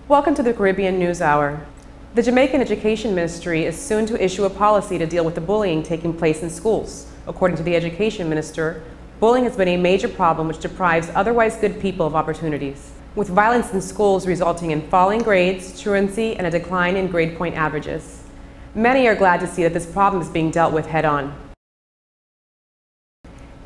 Welcome to the Caribbean News Hour. The Jamaican Education Ministry is soon to issue a policy to deal with the bullying taking place in schools. According to the Education Minister, bullying has been a major problem which deprives otherwise good people of opportunities, with violence in schools resulting in falling grades, truancy, and a decline in grade point averages. Many are glad to see that this problem is being dealt with head-on.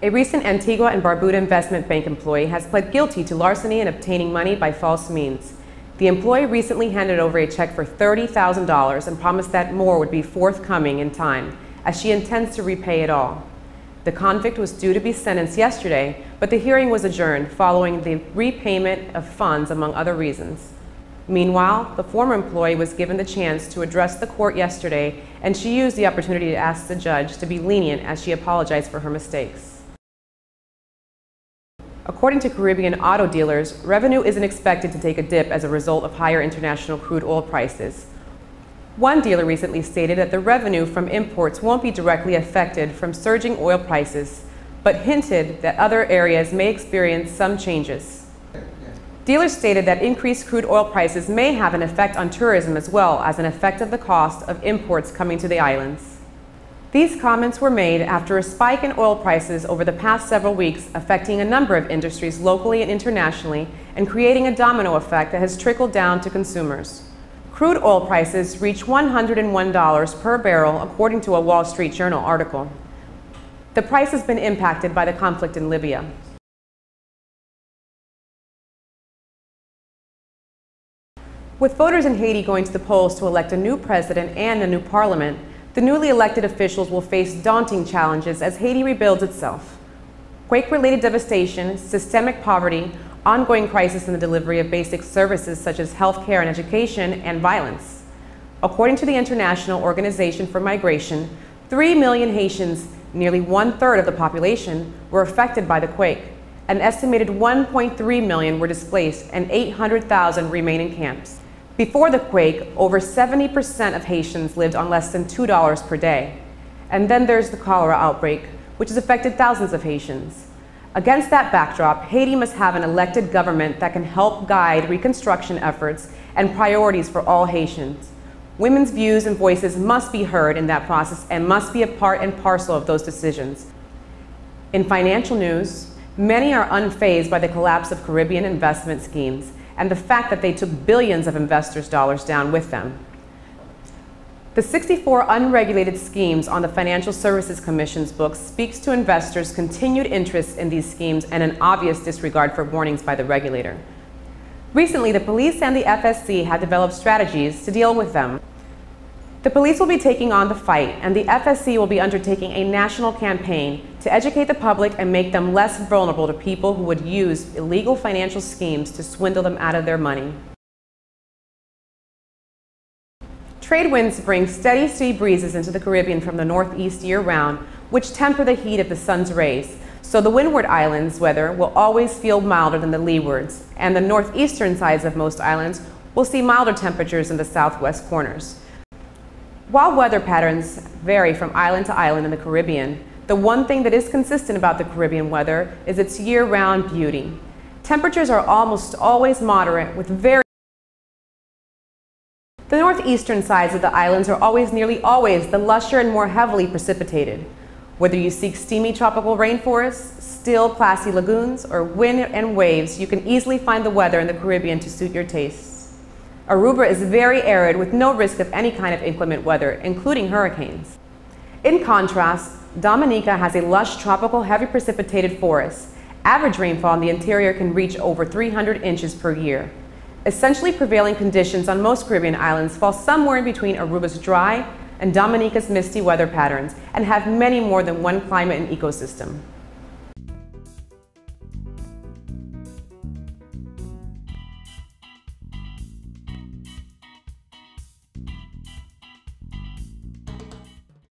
A recent Antigua and Barbuda Investment Bank employee has pled guilty to larceny and obtaining money by false means. The employee recently handed over a check for $30,000 and promised that more would be forthcoming in time, as she intends to repay it all. The convict was due to be sentenced yesterday, but the hearing was adjourned following the repayment of funds, among other reasons. Meanwhile, the former employee was given the chance to address the court yesterday, and she used the opportunity to ask the judge to be lenient as she apologized for her mistakes. According to Caribbean auto dealers, revenue isn't expected to take a dip as a result of higher international crude oil prices. One dealer recently stated that the revenue from imports won't be directly affected from surging oil prices, but hinted that other areas may experience some changes. Dealers stated that increased crude oil prices may have an effect on tourism as well as an effect of the cost of imports coming to the islands. These comments were made after a spike in oil prices over the past several weeks, affecting a number of industries locally and internationally and creating a domino effect that has trickled down to consumers. Crude oil prices reached $101 per barrel, according to a Wall Street Journal article. The price has been impacted by the conflict in Libya. With voters in Haiti going to the polls to elect a new president and a new parliament, the newly elected officials will face daunting challenges as Haiti rebuilds itself. Quake-related devastation, systemic poverty, ongoing crisis in the delivery of basic services such as health care and education, and violence. According to the International Organization for Migration, 3 million Haitians, nearly one-third of the population, were affected by the quake. An estimated 1.3 million were displaced and 800,000 remain in camps. Before the quake, over 70% of Haitians lived on less than $2 per day. And then there's the cholera outbreak, which has affected thousands of Haitians. Against that backdrop, Haiti must have an elected government that can help guide reconstruction efforts and priorities for all Haitians. Women's views and voices must be heard in that process and must be a part and parcel of those decisions. In financial news, many are unfazed by the collapse of Caribbean investment schemes and the fact that they took billions of investors' dollars down with them. The 64 unregulated schemes on the Financial Services Commission's books speaks to investors' continued interest in these schemes and an obvious disregard for warnings by the regulator. Recently, the police and the FSC had developed strategies to deal with them. The police will be taking on the fight, and the FSC will be undertaking a national campaign to educate the public and make them less vulnerable to people who would use illegal financial schemes to swindle them out of their money. Trade winds bring steady sea breezes into the Caribbean from the northeast year-round, which temper the heat of the sun's rays, so the windward islands' weather will always feel milder than the leewards, and the northeastern sides of most islands will see milder temperatures in the southwest corners. While weather patterns vary from island to island in the Caribbean, the one thing that is consistent about the Caribbean weather is its year-round beauty. Temperatures are almost always moderate, with very The northeastern sides of the islands are nearly always the lusher and more heavily precipitated. Whether you seek steamy tropical rainforests, still classy lagoons, or wind and waves, you can easily find the weather in the Caribbean to suit your tastes. Aruba is very arid with no risk of any kind of inclement weather, including hurricanes. In contrast, Dominica has a lush tropical heavy precipitated forest. Average rainfall in the interior can reach over 300 inches per year. Essentially prevailing conditions on most Caribbean islands fall somewhere in between Aruba's dry and Dominica's misty weather patterns and have many more than one climate and ecosystem.